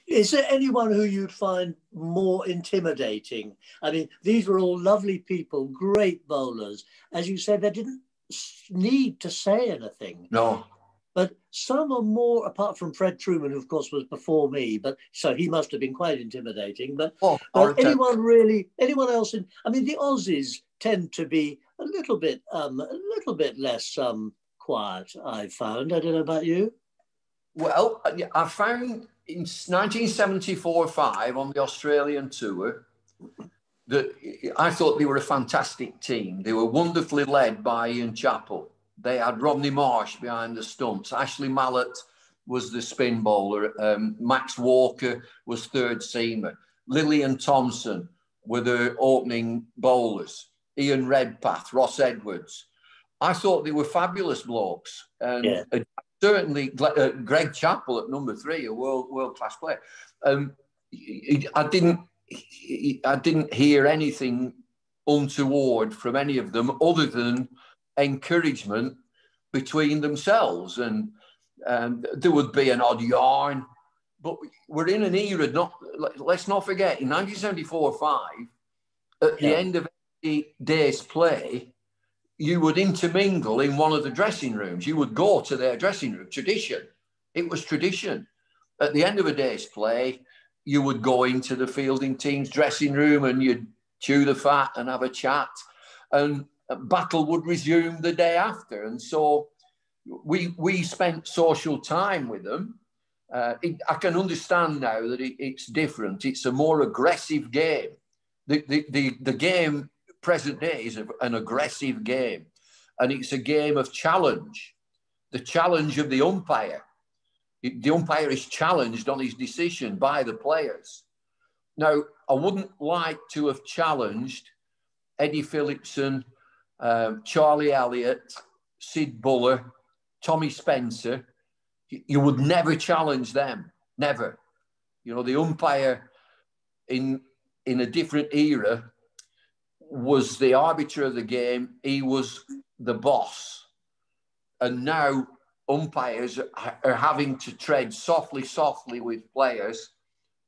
Is there anyone who you'd find more intimidating? I mean, these were all lovely people, great bowlers. As you said, they didn't need to say anything. No. But some are more, apart from Fred Truman, who of course was before me, but so he must have been quite intimidating. But anyone else in? I mean, the Aussies tend to be a little bit less quiet. I've found. I don't know about you. Well, I found in 1974-5 on the Australian tour that I thought they were a fantastic team. They were wonderfully led by Ian Chappell. They had Rodney Marsh behind the stumps. Ashley Mallett was the spin bowler. Max Walker was third seamer. Lillian Thompson were the opening bowlers. Ian Redpath, Ross Edwards. I thought they were fabulous blokes. And certainly Greg Chappell at number 3, a world-class player. I didn't hear anything untoward from any of them other than encouragement between themselves, and there would be an odd yarn, but we're in an era. Let's not forget, in 1974-5, at the end of every day's play, you would intermingle in one of the dressing rooms. You would go to their dressing room. Tradition. It was tradition. At the end of a day's play, you would go into the fielding team's dressing room and you'd chew the fat and have a chat, and battle would resume the day after. And so we spent social time with them. I can understand now that it's different. It's a more aggressive game. The game present day is an aggressive game, and it's a game of challenge. The challenge of the umpire. The umpire is challenged on his decision by the players. Now, I wouldn't like to have challenged Eddie Phillipson, Charlie Elliott, Sid Buller, Tommy Spencer. You would never challenge them, never. You know, the umpire in a different era was the arbiter of the game. He was the boss. And now umpires are having to tread softly with players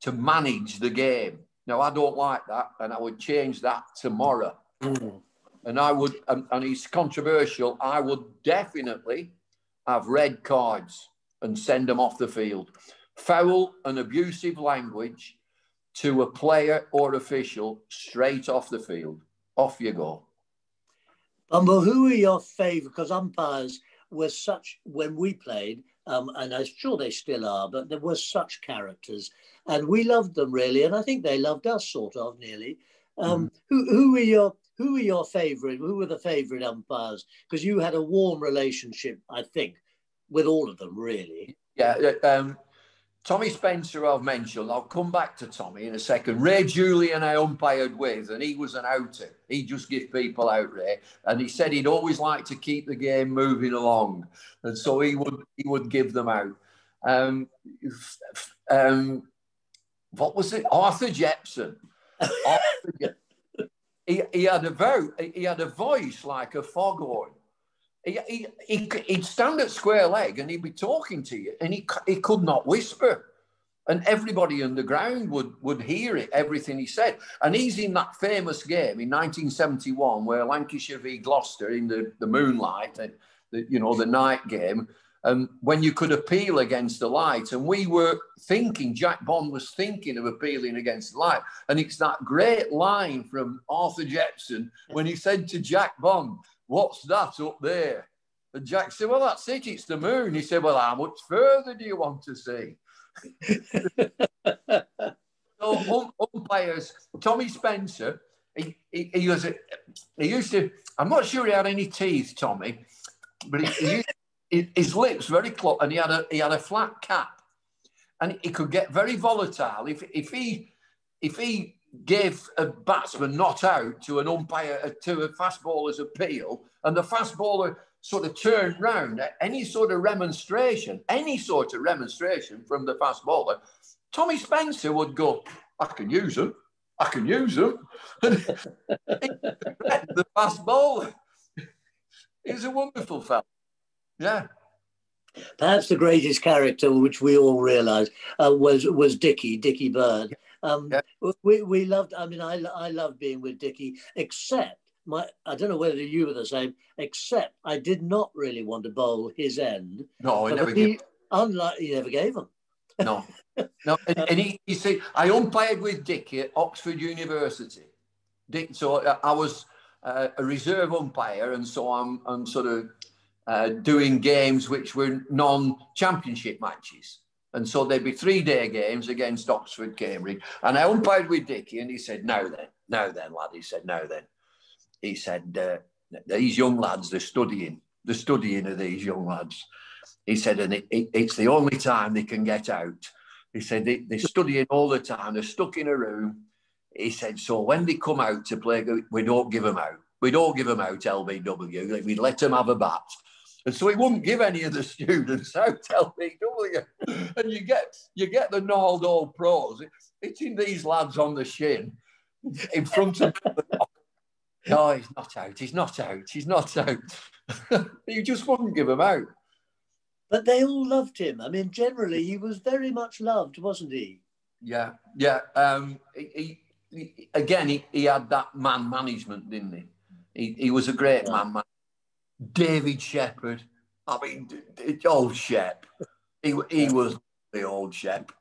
to manage the game. Now, I don't like that, and I would change that tomorrow. And I would, and it's controversial, I would definitely have red cards and send them off the field. Foul and abusive language to a player or official, straight off the field. Off you go. Bumble, who are your favourite? Because umpires were such, when we played, and I'm sure they still are, but there were such characters. And we loved them, really. And I think they loved us, sort of, nearly. Who were your favourite? Who were the favourite umpires? Because you had a warm relationship, I think, with all of them, really. Yeah, Tommy Spencer I've mentioned. I'll come back to Tommy in a second. Ray Julian I umpired with, and he was an outer. He just give people out, Ray. And he said he'd always like to keep the game moving along. And so he would give them out. What was it? Arthur Jepson. He had a voice like a foghorn. He'd stand at square leg and he'd be talking to you, and he could not whisper, and everybody on the ground would hear it, everything he said. And he's in that famous game in 1971 where Lancashire v Gloucester in the moonlight, the night game, when you could appeal against the light. And we were thinking, Jack Bond was thinking of appealing against the light. And it's that great line from Arthur Jepson when he said to Jack Bond, "What's that up there?" And Jack said, "Well, that's it. It's the moon." He said, "Well, how much further do you want to see?" So umpires, Tommy Spencer, he used to, I'm not sure he had any teeth, Tommy, but his lips very close, and he had a flat cap, and he could get very volatile if he gave a batsman not out to an umpire, to a fast bowler's appeal, and the fast bowler sort of turned round, any sort of remonstration from the fast bowler, Tommy Spencer would go, I can use them. And the fast bowler. He's a wonderful fella. Yeah. Perhaps the greatest character, which we all realise, was Dickie Bird. Yeah. We loved. I mean, I loved being with Dickie, except I don't know whether you were the same. Except I did not really want to bowl his end. No, I never he never gave them. No, no, and he said I umpired with Dickie at Oxford University. So I was a reserve umpire, and so I'm sort of doing games which were non-championship matches. And so there'd be 3-day games against Oxford, Cambridge. And I umpired with Dickie, and he said, now then, lad. He said, now then. He said, these young lads, they're studying of these young lads. He said, and it's the only time they can get out. He said, they're studying all the time. They're stuck in a room. He said, so when they come out to play, we don't give them out. We don't give them out, LBW. We'd let them have a bat. And so he wouldn't give any of the students out LBW. And you get the gnarled old pros hitting these lads on the shin in front of them. No, he's not out. You just wouldn't give them out. But they all loved him. I mean, generally, he was very much loved, wasn't he? Yeah. He had that man management, didn't he? He was a great man. David Shepherd. I mean, old Shep. He was the old Shep.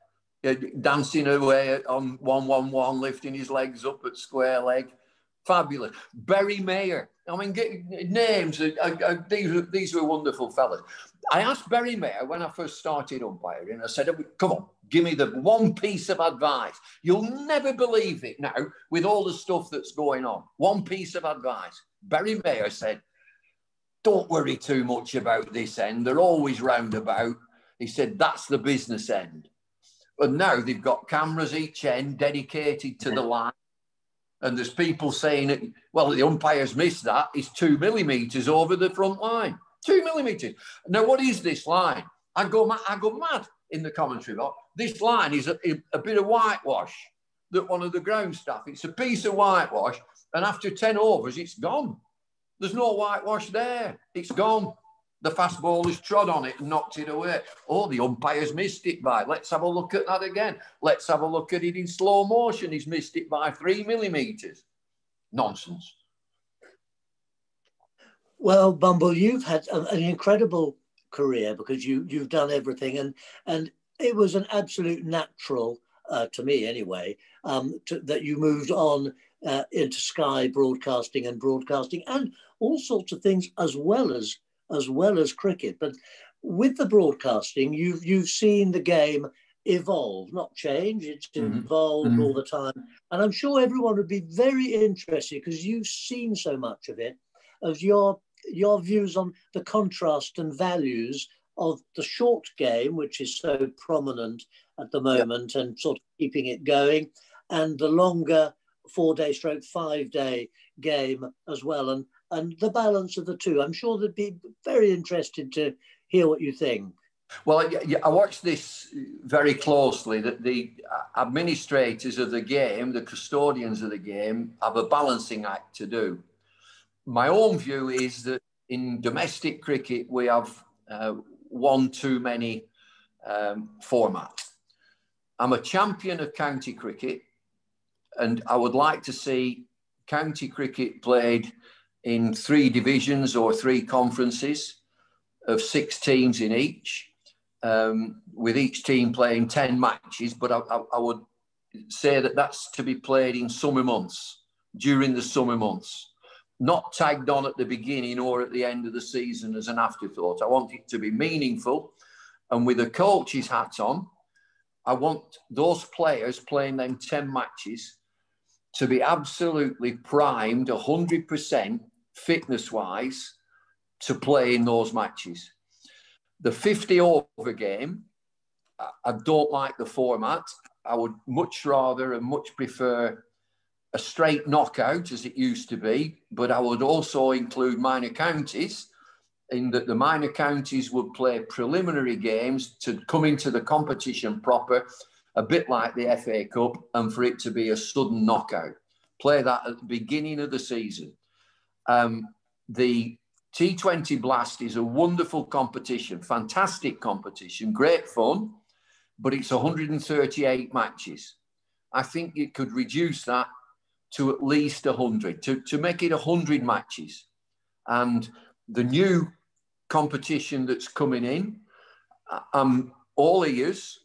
Dancing away on 1-1-1, lifting his legs up at square leg. Fabulous. Barry Mayer. I mean, names. These were wonderful fellas. I asked Barry Mayer when I first started umpiring, I said, come on, give me the one piece of advice. You'll never believe it now with all the stuff that's going on. One piece of advice. Barry Mayer said, don't worry too much about this end. They're always roundabout. He said, that's the business end. But now they've got cameras each end dedicated to the line. And there's people saying, well, the umpire's missed that. It's 2 millimetres over the front line. 2 millimetres. Now, what is this line? I go mad in the commentary box. This line is a bit of whitewash that one of the ground staff, it's a piece of whitewash, and after 10 overs, it's gone. There's no whitewash there. It's gone. The fast bowler's trod on it and knocked it away. Oh, the umpire's missed it by. Let's have a look at that again. Let's have a look at it in slow motion. He's missed it by 3 millimetres. Nonsense. Well, Bumble, you've had an incredible career because you've done everything, and it was an absolute natural, to me anyway, that you moved on into Sky broadcasting and all sorts of things as well as cricket. But with the broadcasting, you've seen the game evolve, not change. It's evolved all the time, and I'm sure everyone would be very interested because you've seen so much of it, of your views on the contrast and values of the short game, which is so prominent at the moment, and sort of keeping it going, and the longer 4-day stroke 5-day game as well, and the balance of the two. I'm sure they'd be very interested to hear what you think. Well, I watched this very closely, that the administrators of the game, the custodians of the game, have a balancing act to do. My own view is that in domestic cricket, we have one too many formats. I'm a champion of county cricket, and I would like to see county cricket played in 3 divisions or 3 conferences of 6 teams in each, with each team playing 10 matches. But I would say that that's to be played in summer months, during the summer months, not tagged on at the beginning or at the end of the season as an afterthought. I want it to be meaningful. And with a coach's hat on, I want those players playing them 10 matches to be absolutely primed 100% fitness-wise to play in those matches. The 50-over game, I don't like the format. I would much rather and much prefer a straight knockout as it used to be, but I would also include minor counties, in that the minor counties would play preliminary games to come into the competition proper, a bit like the FA Cup, and for it to be a sudden knockout. Play that at the beginning of the season. The T20 Blast is a wonderful competition, fantastic competition, great fun, but it's 138 matches. I think it could reduce that to at least 100, to make it 100 matches. And the new competition that's coming in, I'm all ears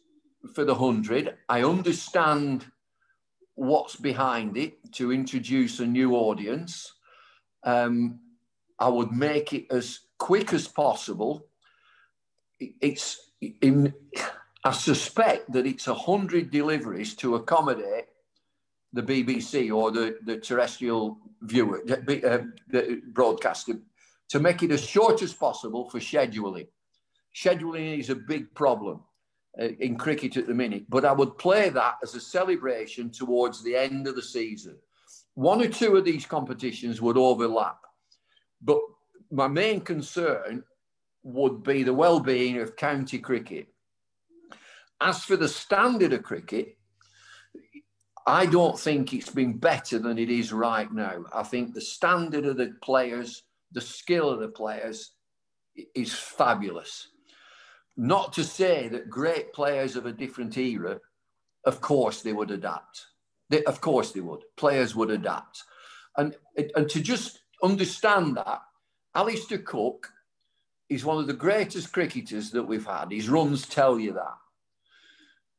for the 100. I understand what's behind it to introduce a new audience. I would make it as quick as possible. I suspect that it's 100 deliveries to accommodate the BBC or the terrestrial viewer, the broadcaster, to make it as short as possible for scheduling. Scheduling is a big problem in cricket at the minute, but I would play that as a celebration towards the end of the season. One or two of these competitions would overlap, but my main concern would be the well-being of county cricket. As for the standard of cricket, I don't think it's been better than it is right now. I think the standard of the players, the skill of the players is fabulous. Not to say that great players of a different era, of course they would adapt. Of course they would. Players would adapt. And to just understand that, Alistair Cook is one of the greatest cricketers that we've had. His runs tell you that.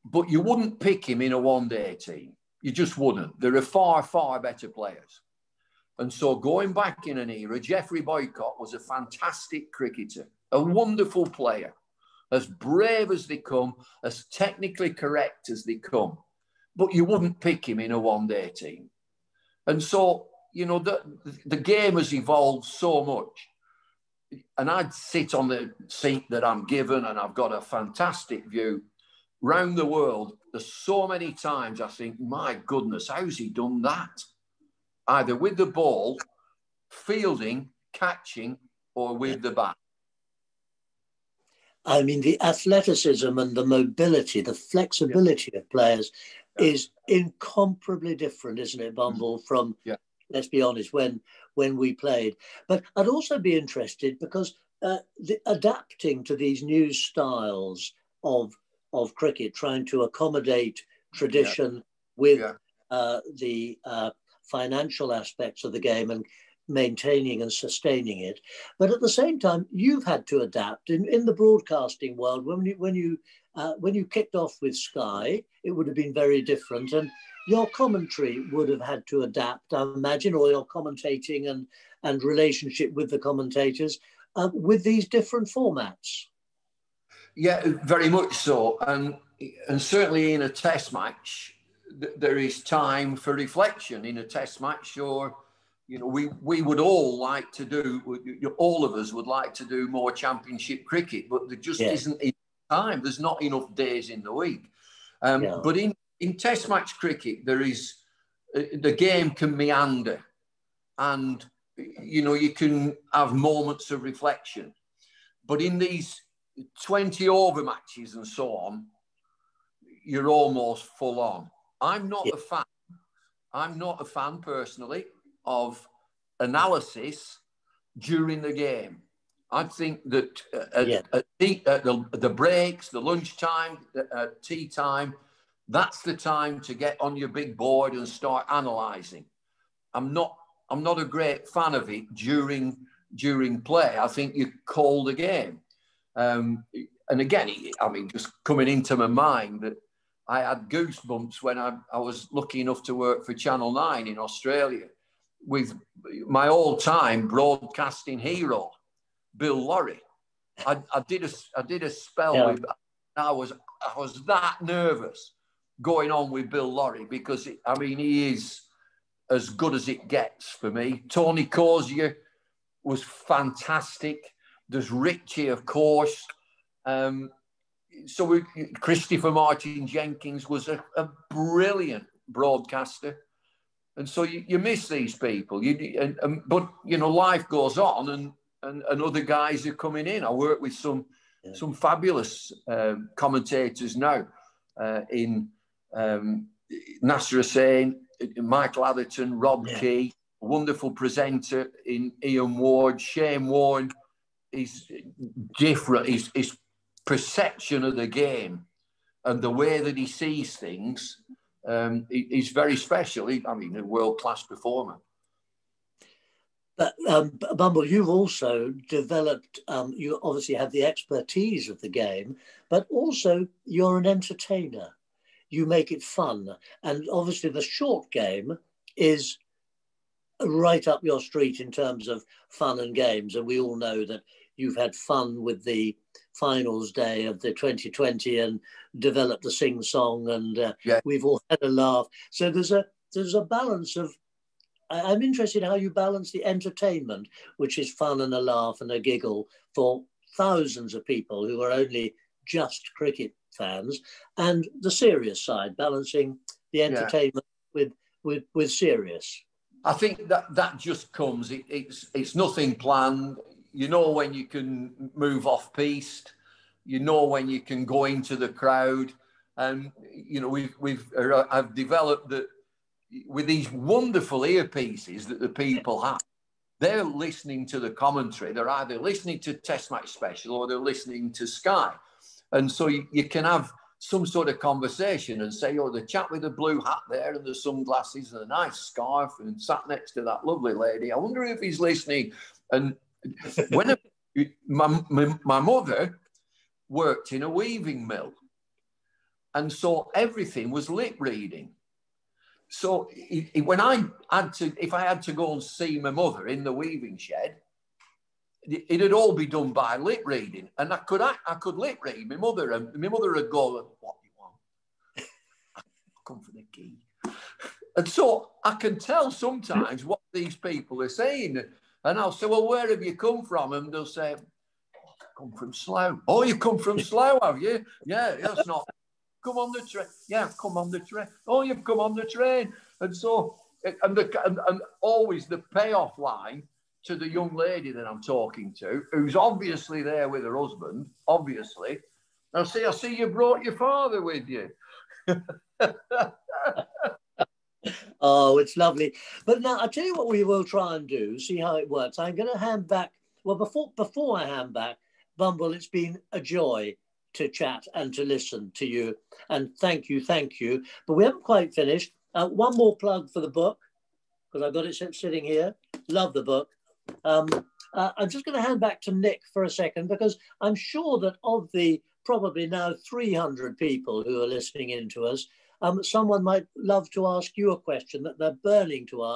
But you wouldn't pick him in a one-day team. You just wouldn't. There are far, far better players. And so going back in an era, Geoffrey Boycott was a fantastic cricketer, a wonderful player, as brave as they come, as technically correct as they come. But you wouldn't pick him in a one-day team. And so, you know, the game has evolved so much. And I'd sit on the seat that I'm given, and I've got a fantastic view. Round the world, there's so many times I think, my goodness, how's he done that? Either with the ball, fielding, catching, or with the bat. I mean, the athleticism and the mobility, the flexibility of players is incomparably different, isn't it, Bumble, from, let's be honest, when we played. But I'd also be interested because adapting to these new styles of cricket, trying to accommodate tradition with the financial aspects of the game and maintaining and sustaining it. But at the same time, you've had to adapt in the broadcasting world. When you kicked off with Sky, it would have been very different, and your commentary would have had to adapt, I imagine, or your commentating and relationship with the commentators with these different formats. Yeah, very much so. And certainly in a test match, there is time for reflection in a test match. Or, you know, we would all like to do, all of us would like to do more championship cricket, but there just isn't enough time. There's not enough days in the week. But in test match cricket, there is, the game can meander, and, you know, you can have moments of reflection. But in these 20 over matches and so on, you're almost full on. I'm not a fan. I'm not a fan personally of analysis during the game. I think that at the breaks, the lunchtime, tea time, that's the time to get on your big board and start analysing. I'm not a great fan of it during play. I think you call the game. And again, I mean, just coming into my mind that I had goosebumps when I was lucky enough to work for Channel 9 in Australia with my all-time broadcasting hero, Bill Lorry. I did a spell with, I was that nervous going on with Bill Lorry because he is as good as it gets for me. Tony Cozier was fantastic. There's Richie, of course. So Christopher Martin Jenkins was a brilliant broadcaster. And so you miss these people. But, you know, life goes on and other guys are coming in. I work with some fabulous commentators now in Nasser Hussain, Michael Atherton, Rob Key, wonderful presenter in Ian Ward. Shane Warne is different. His perception of the game and the way that he sees things is very special. I mean, a world-class performer. But Bumble, you've also developed, you obviously have the expertise of the game, but also you're an entertainer. You make it fun. And obviously the short game is right up your street in terms of fun and games. And we all know that you've had fun with the finals day of the 2020 and developed the sing-song, and we've all had a laugh. So there's a balance of, I'm interested how you balance the entertainment, which is fun and a laugh and a giggle for thousands of people who are only just cricket fans, and the serious side, balancing the entertainment with serious. I think that just comes. It's nothing planned. You know when you can move off piste. You know when you can go into the crowd, and you know I've developed that. With these wonderful earpieces that the people have, they're listening to the commentary. They're either listening to Test Match Special or they're listening to Sky. And so you can have some sort of conversation and say, oh, the chap with the blue hat there and the sunglasses and a nice scarf and sat next to that lovely lady, I wonder if he's listening. And when my mother worked in a weaving mill, and so everything was lip reading. So when if I had to go and see my mother in the weaving shed, it'd all be done by lip reading, and I could lip read my mother, and my mother would go, "What do you want?" I come for the key, and so I can tell sometimes what these people are saying, and I'll say, "Well, where have you come from?" And they'll say, "Oh, I come from Slough." "Oh, you come from Slough, have you?" "Yeah, that's not." "Come on the train." "Yeah, come on the train." "Oh, you've come on the train." And so, and always the payoff line to the young lady that I'm talking to, who's obviously there with her husband, obviously. I see you brought your father with you. Oh, it's lovely. But now I'll tell you what we will try and do, see how it works. I'm going to hand back, well, before I hand back, Bumble, it's been a joy to chat and to listen to you. And thank you. But we haven't quite finished. One more plug for the book, because I've got it sitting here. Love the book. I'm just going to hand back to Nick for a second, because I'm sure that of the probably now 300 people who are listening in to us, someone might love to ask you a question that they're burning to ask.